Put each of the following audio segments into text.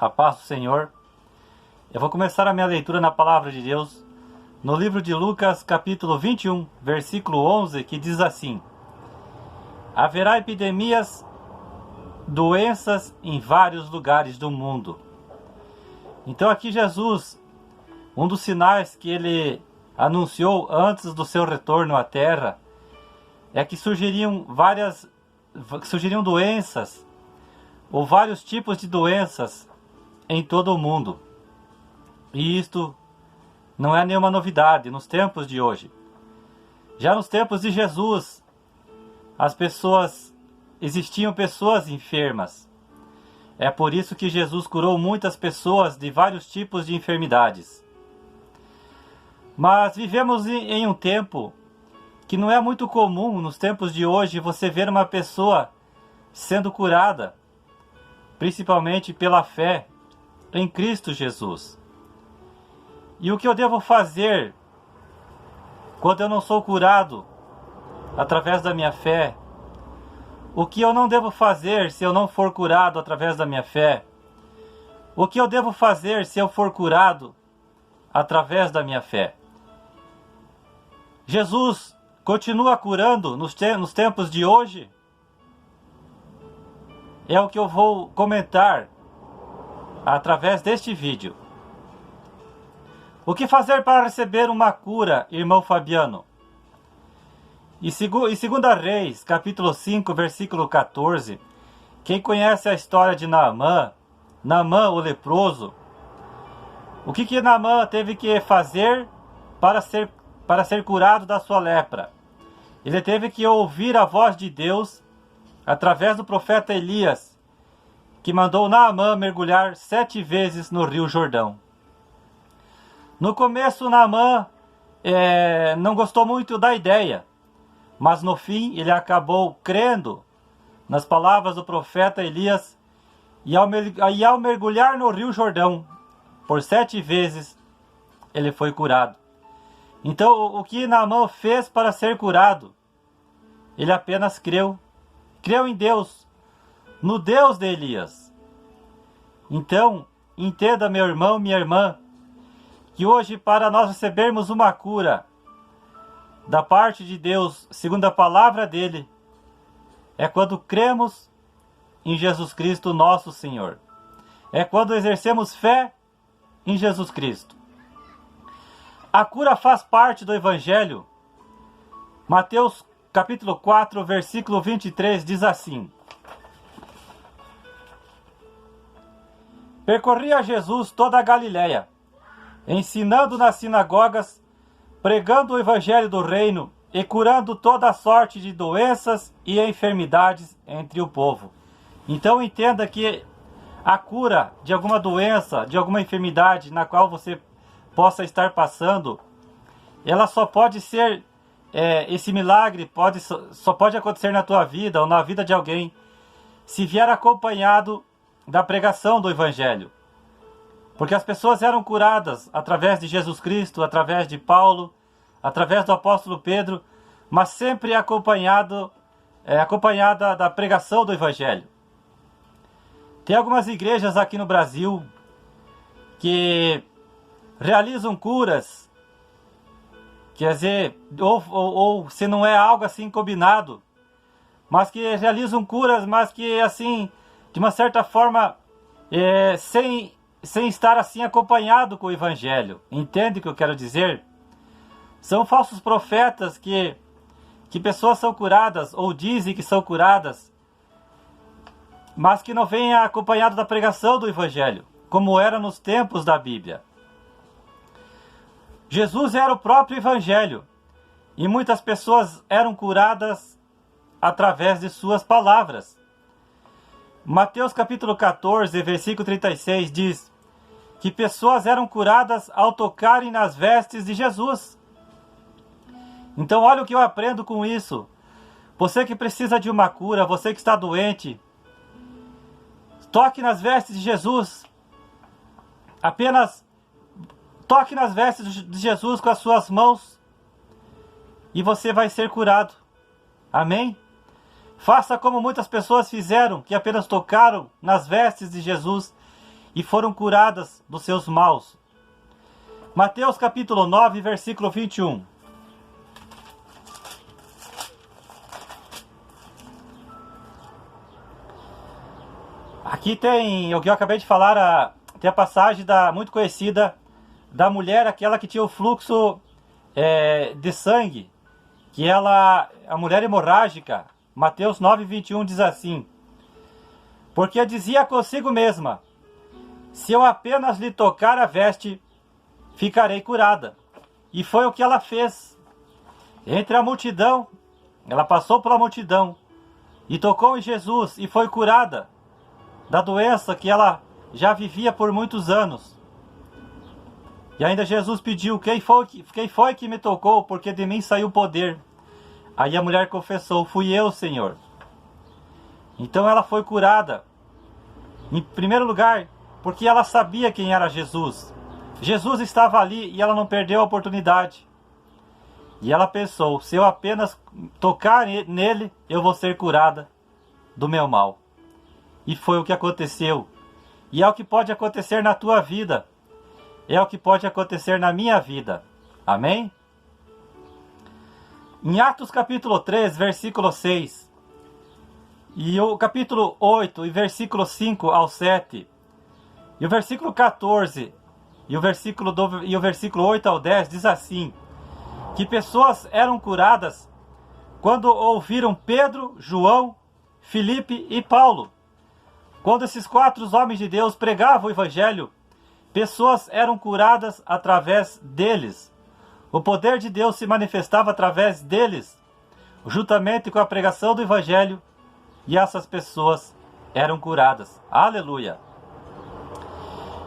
A paz do Senhor. Eu vou começar a minha leitura na palavra de Deus, no livro de Lucas, capítulo 21, versículo 11, que diz assim: haverá epidemias, doenças em vários lugares do mundo. Então aqui Jesus, um dos sinais que ele anunciou antes do seu retorno à terra, é que surgiriam doenças, ou vários tipos de doenças em todo o mundo. E isto não é nenhuma novidade nos tempos de hoje. Já nos tempos de Jesus, existiam pessoas enfermas. É por isso que Jesus curou muitas pessoas de vários tipos de enfermidades. Mas vivemos em um tempo que não é muito comum nos tempos de hoje você ver uma pessoa sendo curada, principalmente pela fé em Cristo Jesus. E o que eu devo fazer quando eu não sou curado através da minha fé? O que eu não devo fazer se eu não for curado através da minha fé? O que eu devo fazer se eu for curado através da minha fé? Jesus continua curando nos tempos de hoje? É o que eu vou comentar através deste vídeo. O que fazer para receber uma cura, irmão Fabiano? Em 2 Reis, capítulo 5, versículo 14, quem conhece a história de Naamã, o leproso, o que Naamã teve que fazer para ser curado da sua lepra? Ele teve que ouvir a voz de Deus através do profeta Elias, que mandou Naamã mergulhar 7 vezes no rio Jordão. No começo, Naamã não gostou muito da ideia, mas no fim ele acabou crendo nas palavras do profeta Elias e ao mergulhar no rio Jordão por 7 vezes, ele foi curado. Então, o que Naamã fez para ser curado? Ele apenas creu em Deus, no Deus de Elias. Então, entenda, meu irmão, minha irmã, que hoje, para nós recebermos uma cura da parte de Deus, segundo a palavra dele, é quando cremos em Jesus Cristo, nosso Senhor. É quando exercemos fé em Jesus Cristo. A cura faz parte do Evangelho. Mateus capítulo 4, versículo 23 diz assim: percorria Jesus toda a Galiléia, ensinando nas sinagogas, pregando o evangelho do reino e curando toda sorte de doenças e enfermidades entre o povo. Então entenda que a cura de alguma doença, de alguma enfermidade na qual você possa estar passando, ela só pode ser, esse milagre só pode acontecer na tua vida ou na vida de alguém, se vier acompanhado da pregação do evangelho. Porque as pessoas eram curadas através de Jesus Cristo, através de Paulo, através do apóstolo Pedro, mas sempre acompanhada da pregação do Evangelho. Tem algumas igrejas aqui no Brasil que realizam curas, quer dizer, ou se não é algo assim combinado, mas que realizam curas, mas que assim, de uma certa forma, sem estar assim acompanhado com o Evangelho. Entende o que eu quero dizer? São falsos profetas que pessoas são curadas ou dizem que são curadas, mas que não vêm acompanhado da pregação do Evangelho, como era nos tempos da Bíblia. Jesus era o próprio Evangelho e muitas pessoas eram curadas através de suas palavras. Mateus capítulo 14, versículo 36 diz que pessoas eram curadas ao tocarem nas vestes de Jesus. Então olha o que eu aprendo com isso. Você que precisa de uma cura, você que está doente, toque nas vestes de Jesus. Apenas toque nas vestes de Jesus com as suas mãos e você vai ser curado. Amém? Faça como muitas pessoas fizeram, que apenas tocaram nas vestes de Jesus e foram curadas dos seus maus. Mateus capítulo 9, versículo 21. Aqui tem o que eu acabei de falar, tem a passagem muito conhecida da mulher, aquela que tinha o fluxo de sangue, a mulher hemorrágica. Mateus 9, 21 diz assim: porque dizia consigo mesma, se eu apenas lhe tocar a veste, ficarei curada. E foi o que ela fez. Entre a multidão, ela passou pela multidão e tocou em Jesus e foi curada da doença que ela já vivia por muitos anos. E ainda Jesus pediu: quem foi que me tocou? Porque de mim saiu poder. Aí a mulher confessou: fui eu, Senhor. Então ela foi curada. Em primeiro lugar, porque ela sabia quem era Jesus. Jesus estava ali e ela não perdeu a oportunidade. E ela pensou: se eu apenas tocar nele, eu vou ser curada do meu mal. E foi o que aconteceu. E é o que pode acontecer na tua vida. É o que pode acontecer na minha vida. Amém? Em Atos capítulo 3, versículo 6, e o capítulo 8, e versículo 5 ao 7, e o versículo 14, e o versículo 8 ao 10, diz assim: que pessoas eram curadas quando ouviram Pedro, João, Filipe e Paulo. Quando esses 4 homens de Deus pregavam o evangelho, pessoas eram curadas através deles. O poder de Deus se manifestava através deles, juntamente com a pregação do evangelho, e essas pessoas eram curadas. Aleluia!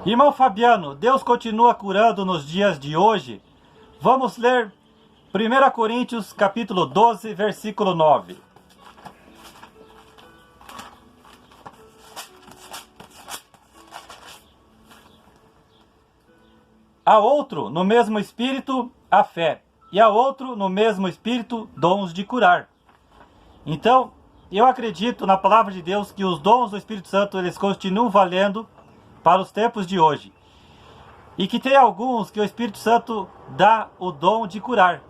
Irmão Fabiano, Deus continua curando nos dias de hoje. Vamos ler 1 Coríntios capítulo 12, versículo 9. A outro, no mesmo Espírito, a fé. E a outro, no mesmo Espírito, dons de curar. Então, eu acredito na palavra de Deus que os dons do Espírito Santo, eles continuam valendo para os tempos de hoje. E que tem alguns que o Espírito Santo dá o dom de curar.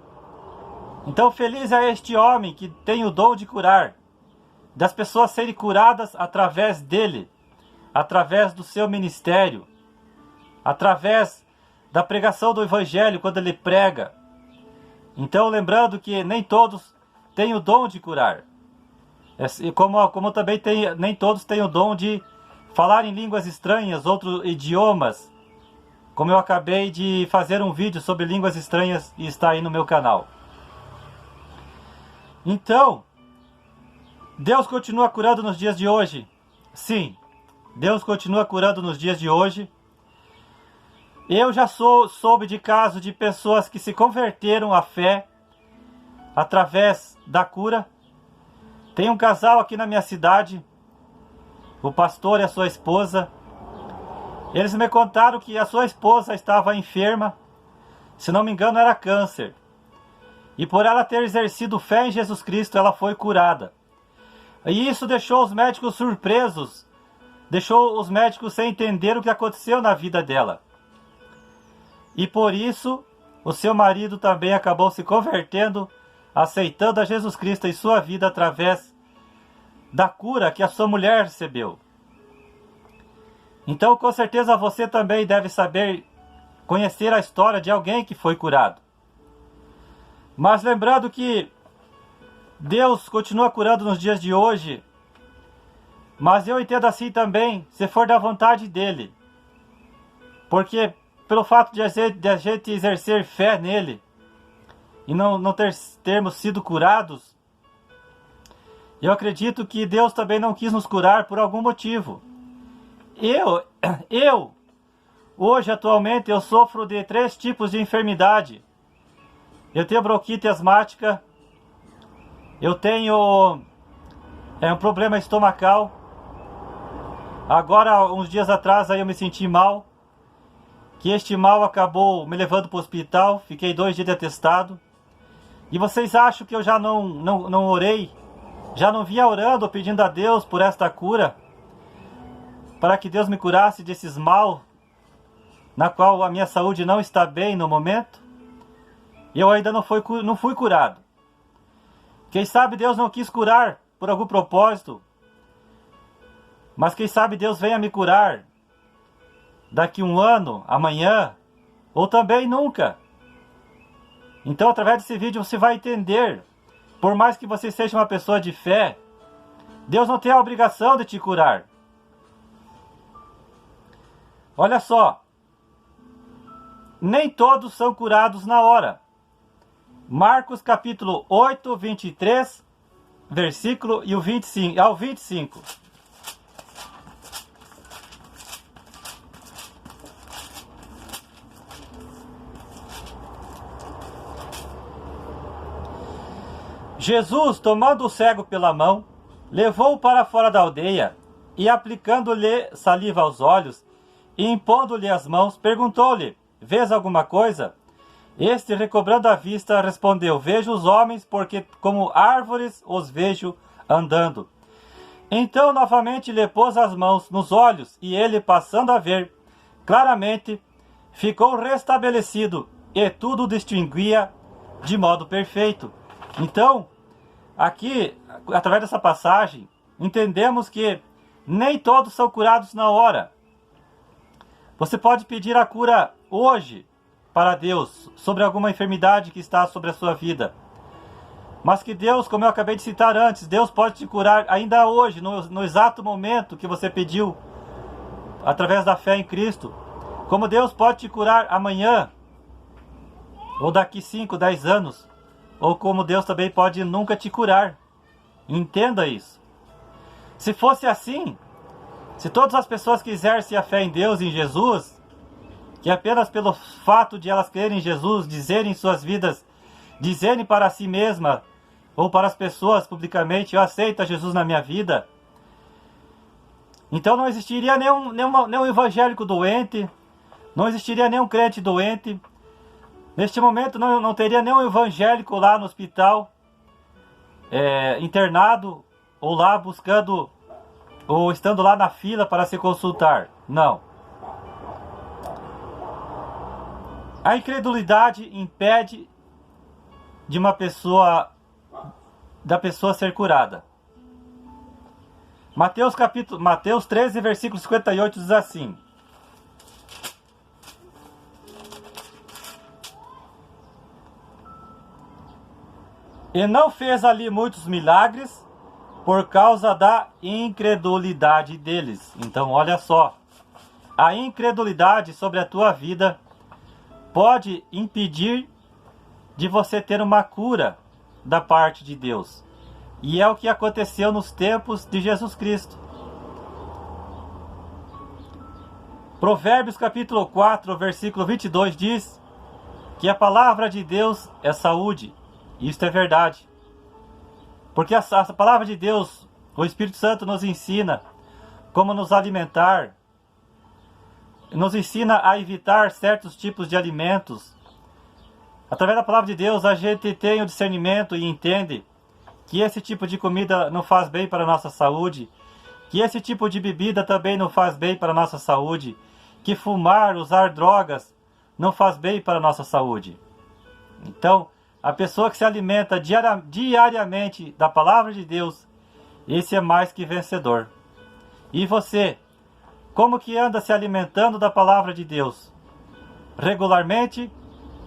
Então, feliz é este homem que tem o dom de curar. Das pessoas serem curadas através dele. Através do seu ministério. Através da pregação do evangelho, quando ele prega. Então, lembrando que nem todos têm o dom de curar. Como também nem todos têm o dom de falar em línguas estranhas, outros idiomas. Como eu acabei de fazer um vídeo sobre línguas estranhas e está aí no meu canal. Então, Deus continua curando nos dias de hoje? Sim, Deus continua curando nos dias de hoje. Eu já soube de casos de pessoas que se converteram à fé através da cura. Tem um casal aqui na minha cidade, o pastor e a sua esposa. Eles me contaram que a sua esposa estava enferma, se não me engano era câncer. E por ela ter exercido fé em Jesus Cristo, ela foi curada. E isso deixou os médicos surpresos, deixou os médicos sem entender o que aconteceu na vida dela. E por isso, o seu marido também acabou se convertendo, aceitando a Jesus Cristo em sua vida através da cura que a sua mulher recebeu. Então, com certeza, você também deve saber, conhecer a história de alguém que foi curado. Mas lembrando que Deus continua curando nos dias de hoje, mas eu entendo assim também, se for da vontade dele. Porque pelo fato de a gente exercer fé nele e não termos sido curados, eu acredito que Deus também não quis nos curar por algum motivo. Hoje, atualmente, eu sofro de 3 tipos de enfermidade. Eu tenho bronquite asmática, eu tenho um problema estomacal. Agora, uns dias atrás, aí eu me senti mal, que este mal acabou me levando para o hospital, fiquei 2 dias de atestado. E vocês acham que eu já não orei? Já não vinha orando, pedindo a Deus por esta cura? para que Deus me curasse desses mal, na qual a minha saúde não está bem no momento, e eu ainda não fui curado. Quem sabe Deus não quis curar por algum propósito, mas quem sabe Deus venha me curar daqui um ano, amanhã, ou também nunca. Então, através desse vídeo você vai entender, por mais que você seja uma pessoa de fé, Deus não tem a obrigação de te curar. Olha só, nem todos são curados na hora. Marcos capítulo 8, 23, versículo e o 25, ao 25. Jesus, tomando o cego pela mão, levou-o para fora da aldeia e, aplicando-lhe saliva aos olhos e impondo-lhe as mãos, perguntou-lhe: vês alguma coisa? Este, recobrando a vista, respondeu: vejo os homens, porque como árvores os vejo andando. Então novamente lhe pôs as mãos nos olhos, e ele, passando a ver claramente, ficou restabelecido, e tudo distinguia de modo perfeito. Então, aqui, através dessa passagem, entendemos que nem todos são curados na hora. Você pode pedir a cura hoje para Deus sobre alguma enfermidade que está sobre a sua vida. Mas que Deus, como eu acabei de citar antes, Deus pode te curar ainda hoje, no exato momento que você pediu, através da fé em Cristo. Como Deus pode te curar amanhã, ou daqui 5, 10 anos. Ou como Deus também pode nunca te curar. Entenda isso. Se fosse assim, se todas as pessoas que exercem a fé em Deus, em Jesus, que apenas pelo fato de elas crerem em Jesus, dizerem em suas vidas, dizerem para si mesma, ou para as pessoas publicamente: eu aceito a Jesus na minha vida, então não existiria nenhum evangélico doente, não existiria nenhum crente doente. Neste momento não teria nenhum evangélico lá no hospital, internado, ou lá buscando, ou estando lá na fila para se consultar. Não. A incredulidade impede da pessoa ser curada. Mateus 13, versículo 58 diz assim: e não fez ali muitos milagres por causa da incredulidade deles. Então, olha só, a incredulidade sobre a tua vida pode impedir de você ter uma cura da parte de Deus. E é o que aconteceu nos tempos de Jesus Cristo. Provérbios capítulo 4, versículo 22 diz que a palavra de Deus é saúde. Isto é verdade. Porque a palavra de Deus, o Espírito Santo nos ensina como nos alimentar, nos ensina a evitar certos tipos de alimentos. Através da palavra de Deus, a gente tem o discernimento e entende que esse tipo de comida não faz bem para a nossa saúde, que esse tipo de bebida também não faz bem para a nossa saúde, que fumar, usar drogas não faz bem para a nossa saúde. Então, a pessoa que se alimenta diariamente da palavra de Deus, esse é mais que vencedor. E você, como que anda se alimentando da palavra de Deus? Regularmente?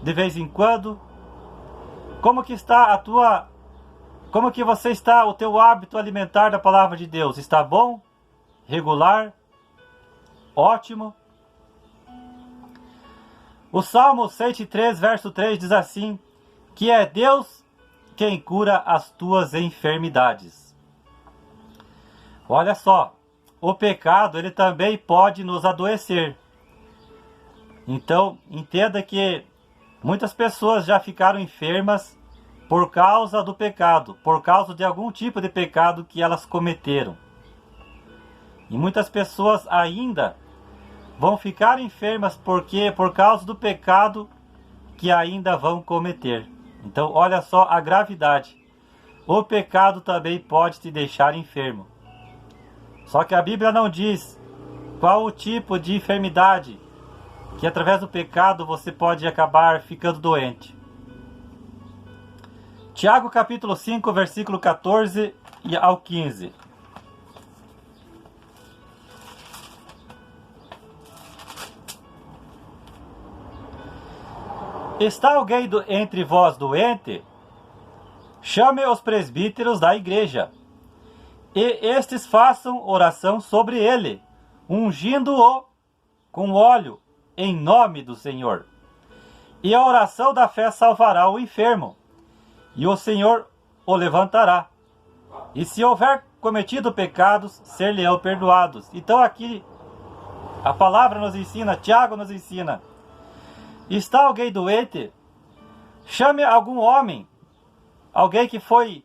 De vez em quando? Como que você está, o teu hábito alimentar da palavra de Deus? Está bom? Regular? Ótimo? O Salmo 103, verso 3 diz assim: que é Deus quem cura as tuas enfermidades. Olha só, o pecado ele também pode nos adoecer. Então, entenda que muitas pessoas já ficaram enfermas por causa do pecado, por causa de algum tipo de pecado que elas cometeram. E muitas pessoas ainda vão ficar enfermas por causa do pecado que ainda vão cometer. Então, olha só a gravidade. O pecado também pode te deixar enfermo. Só que a Bíblia não diz qual o tipo de enfermidade que através do pecado você pode acabar ficando doente. Tiago capítulo 5, versículo 14 ao 15. Está alguém entre vós doente? Chame os presbíteros da igreja, e estes façam oração sobre ele, ungindo-o com óleo, em nome do Senhor. E a oração da fé salvará o enfermo, e o Senhor o levantará. E se houver cometido pecados, ser-lhe-ão perdoados. Então aqui a palavra nos ensina, Tiago nos ensina. Está alguém doente? Chame algum homem, alguém que foi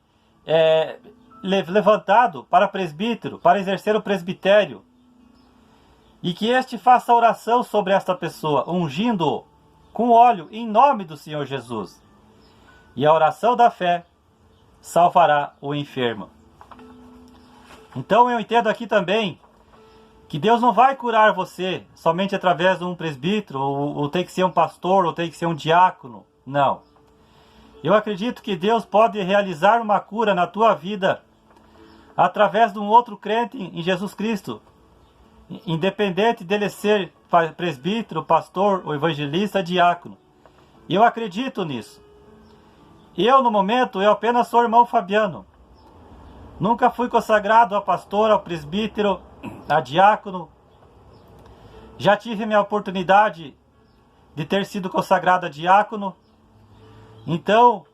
levantado para presbítero, para exercer o presbitério, e que este faça oração sobre esta pessoa, ungindo-o com óleo em nome do Senhor Jesus. E a oração da fé salvará o enfermo. Então eu entendo aqui também que Deus não vai curar você somente através de um presbítero, ou tem que ser um pastor, ou tem que ser um diácono. Não. Eu acredito que Deus pode realizar uma cura na tua vida através de um outro crente em Jesus Cristo, independente dele ser presbítero, pastor, ou evangelista, diácono. E eu acredito nisso. Eu, no momento, eu apenas sou irmão Fabiano. Nunca fui consagrado a pastor, a presbítero, a diácono. Já tive minha oportunidade de ter sido consagrado a diácono. Então,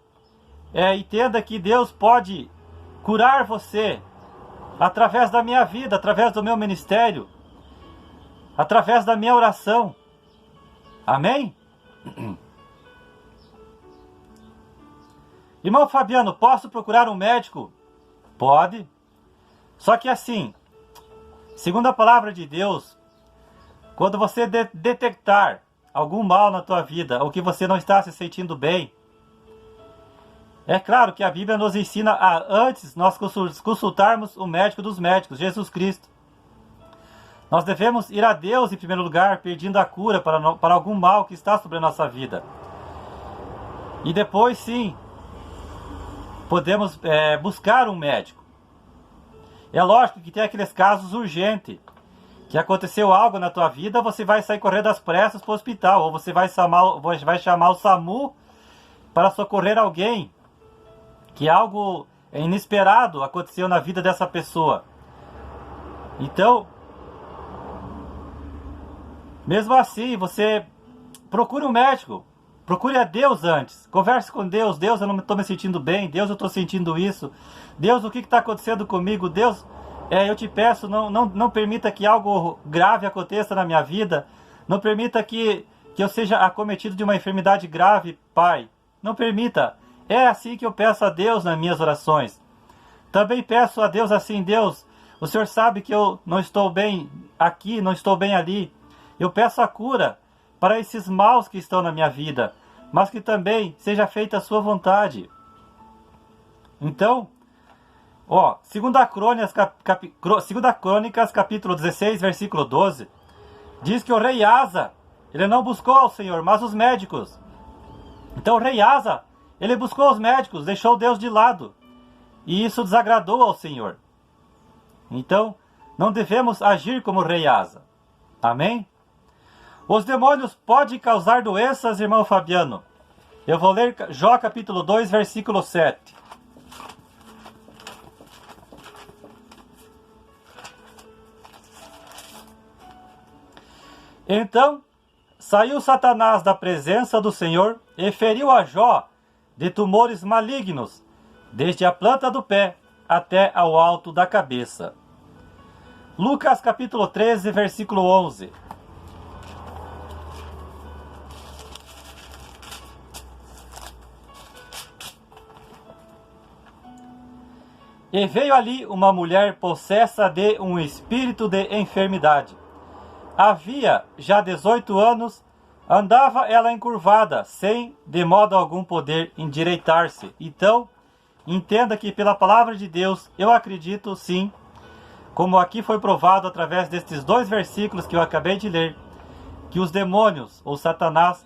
entenda que Deus pode curar você através da minha vida, através do meu ministério, através da minha oração. Amém? Irmão Fabiano, posso procurar um médico? Pode. Só que assim, segundo a palavra de Deus, quando você detectar algum mal na tua vida, ou que você não está se sentindo bem, é claro que a Bíblia nos ensina a antes nós consultarmos o médico dos médicos, Jesus Cristo. Nós devemos ir a Deus em primeiro lugar, pedindo a cura para algum mal que está sobre a nossa vida. E depois sim, podemos buscar um médico. É lógico que tem aqueles casos urgentes, que aconteceu algo na tua vida, você vai sair correndo às pressas para o hospital, ou você vai chamar o SAMU para socorrer alguém, que algo inesperado aconteceu na vida dessa pessoa. Então, mesmo assim, você procure um médico, procure a Deus antes, converse com Deus. Deus, eu não estou me sentindo bem. Deus, eu estou sentindo isso. Deus, o que está acontecendo comigo? Deus, eu te peço, não permita que algo grave aconteça na minha vida. Não permita que eu seja acometido de uma enfermidade grave, Pai. Não permita. É assim que eu peço a Deus nas minhas orações. Também peço a Deus assim: Deus, o Senhor sabe que eu não estou bem aqui, não estou bem ali. Eu peço a cura para esses maus que estão na minha vida, mas que também seja feita a sua vontade. Então, 2 Crônicas, capítulo 16, versículo 12, diz que o rei Asa, ele não buscou ao Senhor, mas os médicos. Então o rei Asa, ele buscou os médicos, deixou Deus de lado, e isso desagradou ao Senhor. Então, não devemos agir como o rei Asa. Amém? Os demônios podem causar doenças, irmão Fabiano. Eu vou ler Jó capítulo 2, versículo 7. Então saiu Satanás da presença do Senhor e feriu a Jó de tumores malignos, desde a planta do pé até ao alto da cabeça. Lucas capítulo 13, versículo 11. E veio ali uma mulher possessa de um espírito de enfermidade. Havia já 18 anos, andava ela encurvada, sem de modo algum poder endireitar-se. Então, entenda que pela palavra de Deus, eu acredito sim, como aqui foi provado através destes 2 versículos que eu acabei de ler, que os demônios ou Satanás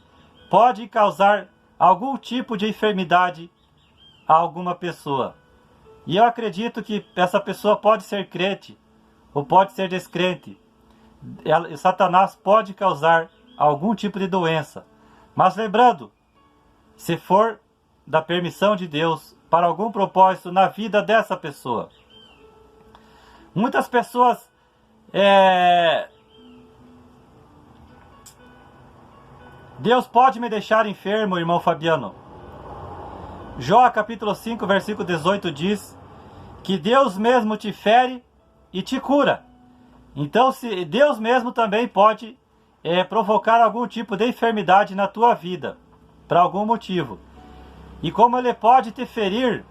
pode causar algum tipo de enfermidade a alguma pessoa. E eu acredito que essa pessoa pode ser crente ou pode ser descrente. Satanás pode causar algum tipo de doença. Mas lembrando, se for da permissão de Deus para algum propósito na vida dessa pessoa. Muitas pessoas Deus pode me deixar enfermo, irmão Fabiano. Jó capítulo 5, versículo 18 diz que Deus mesmo te fere e te cura. Então, se Deus mesmo também pode provocar algum tipo de enfermidade na tua vida, para algum motivo. E como Ele pode te ferir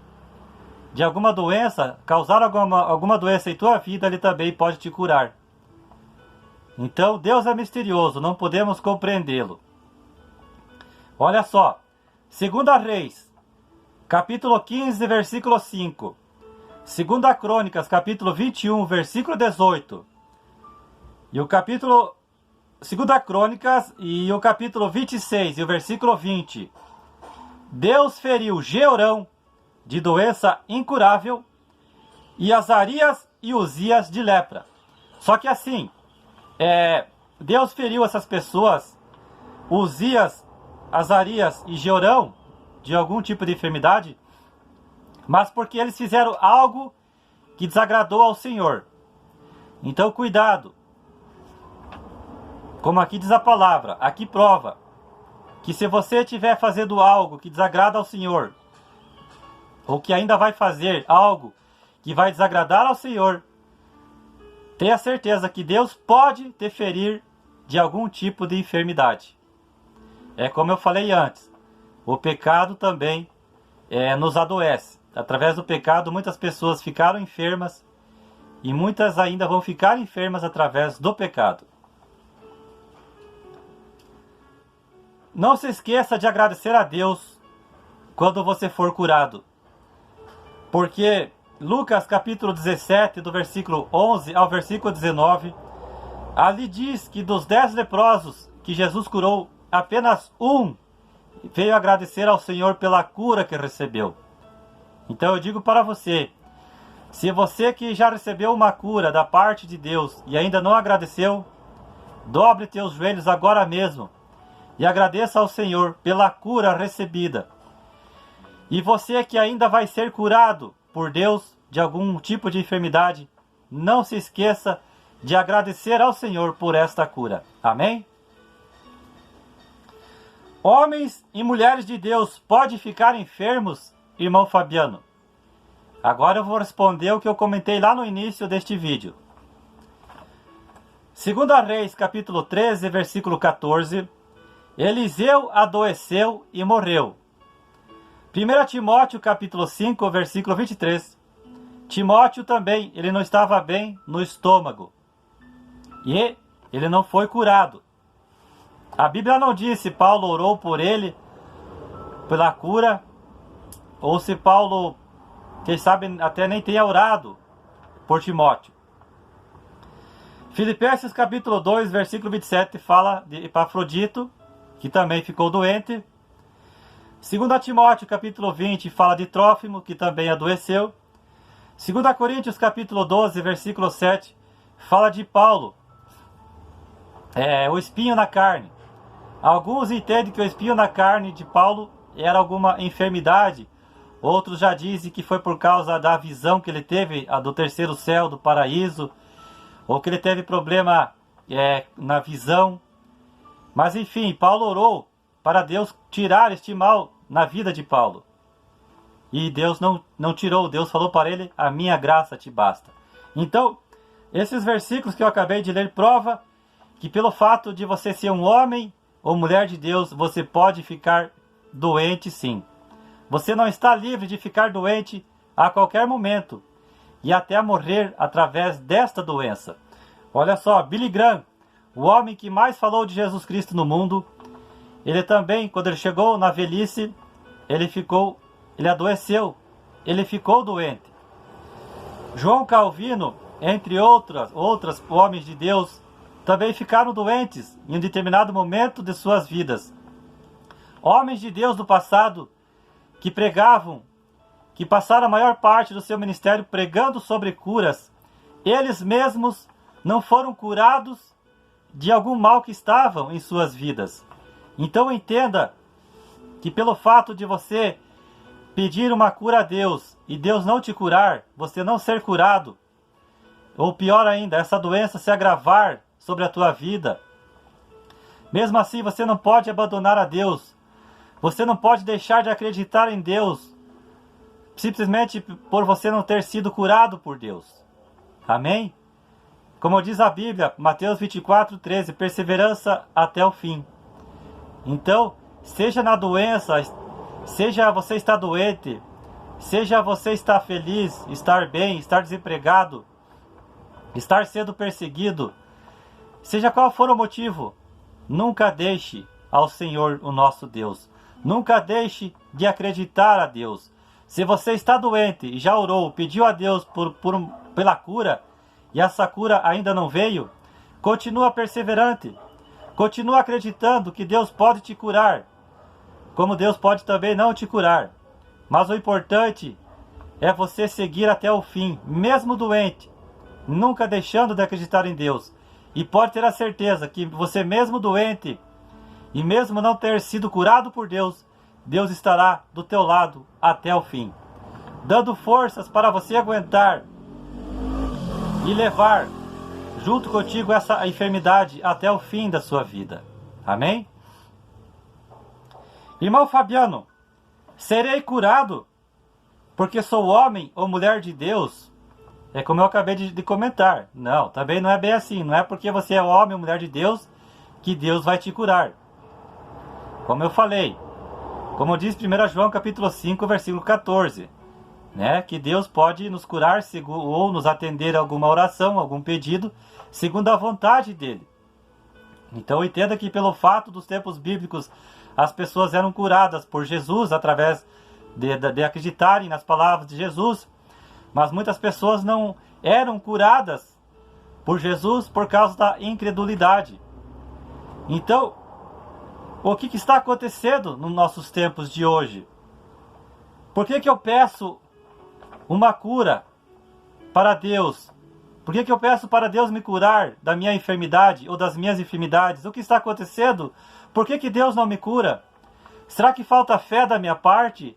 de alguma doença, causar alguma doença em tua vida, Ele também pode te curar. Então, Deus é misterioso, não podemos compreendê-lo. Olha só, 2 Reis, capítulo 15, versículo 5. 2 Crônicas, capítulo 21, versículo 18. E o capítulo 2 Crônicas e o capítulo 26 e o versículo 20. Deus feriu Jeorão de doença incurável e Azarias e Uzias de lepra. Só que assim, Deus feriu essas pessoas, Uzias, Azarias e Jeorão, de algum tipo de enfermidade, mas porque eles fizeram algo que desagradou ao Senhor. Então cuidado. Como aqui diz a palavra, aqui prova que se você estiver fazendo algo que desagrada ao Senhor, ou que ainda vai fazer algo que vai desagradar ao Senhor, tenha certeza que Deus pode te ferir de algum tipo de enfermidade. É como eu falei antes, o pecado também nos adoece. Através do pecado muitas pessoas ficaram enfermas e muitas ainda vão ficar enfermas através do pecado. Não se esqueça de agradecer a Deus quando você for curado. Porque Lucas capítulo 17, do versículo 11 ao versículo 19, ali diz que dos 10 leprosos que Jesus curou, apenas um veio agradecer ao Senhor pela cura que recebeu. Então eu digo para você, se você que já recebeu uma cura da parte de Deus e ainda não agradeceu, dobre teus joelhos agora mesmo e agradeça ao Senhor pela cura recebida. E você que ainda vai ser curado por Deus de algum tipo de enfermidade, não se esqueça de agradecer ao Senhor por esta cura. Amém? Homens e mulheres de Deus podem ficar enfermos, irmão Fabiano? Agora eu vou responder o que eu comentei lá no início deste vídeo. 2 Reis, capítulo 13, versículo 14. Eliseu adoeceu e morreu. 1 Timóteo, capítulo 5, versículo 23. Timóteo também, ele não estava bem no estômago. E ele não foi curado. A Bíblia não diz se Paulo orou por ele, pela cura, ou se Paulo, quem sabe, até nem tenha orado por Timóteo. Filipenses capítulo 2, versículo 27, fala de Epafrodito, que também ficou doente. 2 Timóteo capítulo 20 fala de Trófimo, que também adoeceu. 2 Coríntios capítulo 12, versículo 7, fala de Paulo, o espinho na carne. Alguns entendem que o espinho na carne de Paulo era alguma enfermidade. Outros já dizem que foi por causa da visão que ele teve, a do terceiro céu, do paraíso, ou que ele teve problema na visão. Mas enfim, Paulo orou para Deus tirar este mal na vida de Paulo. E Deus não tirou, Deus falou para ele, a minha graça te basta. Então, esses versículos que eu acabei de ler prova que pelo fato de você ser um homem ou mulher de Deus, você pode ficar doente sim. Você não está livre de ficar doente a qualquer momento e até morrer através desta doença. Olha só, Billy Graham, o homem que mais falou de Jesus Cristo no mundo, ele também, quando ele chegou na velhice, ele adoeceu, ele ficou doente. João Calvino, entre outros homens de Deus, também ficaram doentes em um determinado momento de suas vidas. Homens de Deus do passado que pregavam, que passaram a maior parte do seu ministério pregando sobre curas, eles mesmos não foram curados de algum mal que estavam em suas vidas. Então entenda que pelo fato de você pedir uma cura a Deus e Deus não te curar, você não ser curado, ou pior ainda, essa doença se agravar sobre a tua vida, mesmo assim você não pode abandonar a Deus. Você não pode deixar de acreditar em Deus simplesmente por você não ter sido curado por Deus. Amém? Como diz a Bíblia, Mateus 24:13, perseverança até o fim. Então, seja na doença, seja você está doente, seja você está feliz, estar bem, estar desempregado, estar sendo perseguido, seja qual for o motivo, nunca deixe ao Senhor o nosso Deus. Nunca deixe de acreditar a Deus. Se você está doente e já orou, pediu a Deus pela cura, e essa cura ainda não veio, continua perseverante. Continua acreditando que Deus pode te curar, como Deus pode também não te curar. Mas o importante é você seguir até o fim, mesmo doente, nunca deixando de acreditar em Deus. E pode ter a certeza que você mesmo doente, e mesmo não ter sido curado por Deus, Deus estará do teu lado até o fim, dando forças para você aguentar e levar junto contigo essa enfermidade até o fim da sua vida. Amém? Irmão Fabiano, serei curado porque sou homem ou mulher de Deus? É como eu acabei de comentar. Não, também não é bem assim. Não é porque você é homem ou mulher de Deus que Deus vai te curar. Como eu falei, como diz 1 João capítulo 5, versículo 14, né? Que Deus pode nos curar ou nos atender a alguma oração, algum pedido, segundo a vontade dele. Então entenda que pelo fato dos tempos bíblicos, as pessoas eram curadas por Jesus através de acreditarem nas palavras de Jesus, mas muitas pessoas não eram curadas por Jesus por causa da incredulidade. Então, o que está acontecendo nos nossos tempos de hoje? Por que eu peço uma cura para Deus? Por que eu peço para Deus me curar da minha enfermidade ou das minhas enfermidades? O que está acontecendo? Por que Deus não me cura? Será que falta fé da minha parte?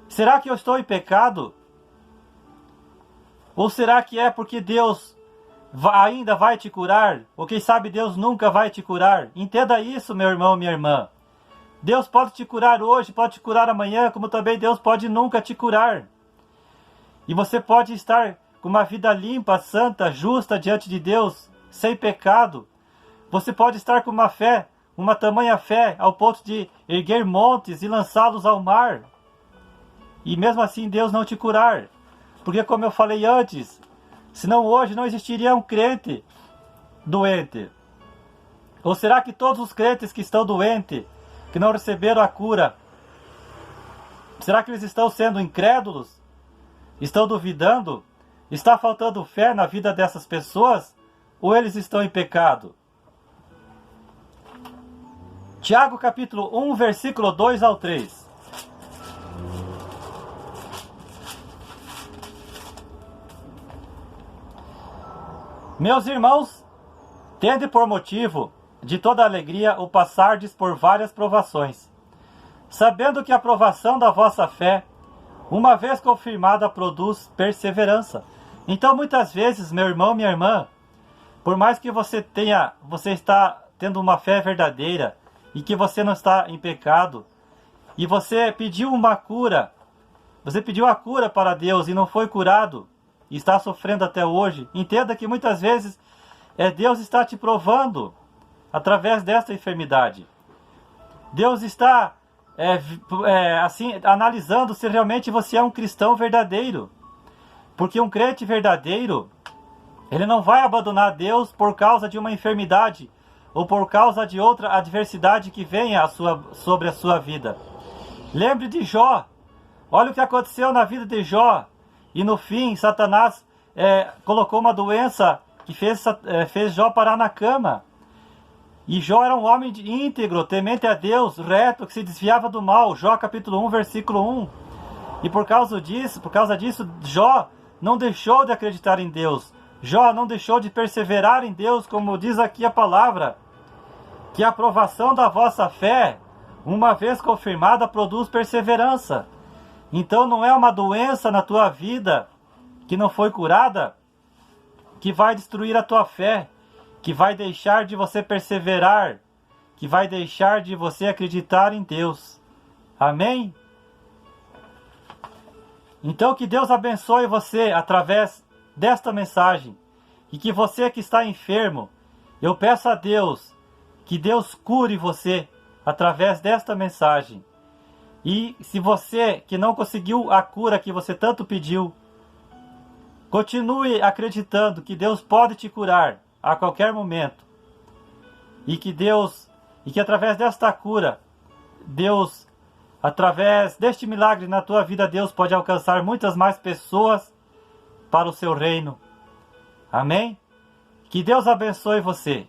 Será que eu estou em pecado? Ou será que é porque Deus ainda vai te curar? Ou quem sabe Deus nunca vai te curar? Entenda isso, meu irmão, minha irmã. Deus pode te curar hoje, pode te curar amanhã, como também Deus pode nunca te curar. E você pode estar com uma vida limpa, santa, justa diante de Deus, sem pecado. Você pode estar com uma fé, uma tamanha fé, ao ponto de erguer montes e lançá-los ao mar. E mesmo assim Deus não te curar. Porque como eu falei antes, senão hoje não existiria um crente doente. Ou será que todos os crentes que estão doentes, que não receberam a cura, será que eles estão sendo incrédulos? Estão duvidando? Está faltando fé na vida dessas pessoas? Ou eles estão em pecado? Tiago capítulo 1, versículo 2 ao 3. Meus irmãos, tende por motivo de toda alegria o passardes por várias provações, sabendo que a provação da vossa fé, uma vez confirmada, produz perseverança. Então, muitas vezes, meu irmão, minha irmã, por mais que você está tendo uma fé verdadeira e que você não está em pecado, e você pediu uma cura, você pediu a cura para Deus e não foi curado, e está sofrendo até hoje, entenda que muitas vezes Deus está te provando através dessa enfermidade. Deus está assim analisando se realmente você é um cristão verdadeiro. Porque um crente verdadeiro, ele não vai abandonar Deus por causa de uma enfermidade ou por causa de outra adversidade que venha sobre a sua vida. Lembre de Jó. Olha o que aconteceu na vida de Jó. E no fim, Satanás colocou uma doença que fez Jó parar na cama. E Jó era um homem íntegro, temente a Deus, reto, que se desviava do mal. Jó capítulo 1, versículo 1. E por causa disso, Jó não deixou de acreditar em Deus. Jó não deixou de perseverar em Deus, como diz aqui a palavra, que a aprovação da vossa fé, uma vez confirmada, produz perseverança. Então não é uma doença na tua vida que não foi curada que vai destruir a tua fé, que vai deixar de você perseverar, que vai deixar de você acreditar em Deus. Amém? Então que Deus abençoe você através desta mensagem. E que você que está enfermo, eu peço a Deus que Deus cure você através desta mensagem. E se você que não conseguiu a cura que você tanto pediu, continue acreditando que Deus pode te curar a qualquer momento. E que através desta cura, Deus, através deste milagre na tua vida, Deus pode alcançar muitas mais pessoas para o seu reino. Amém? Que Deus abençoe você.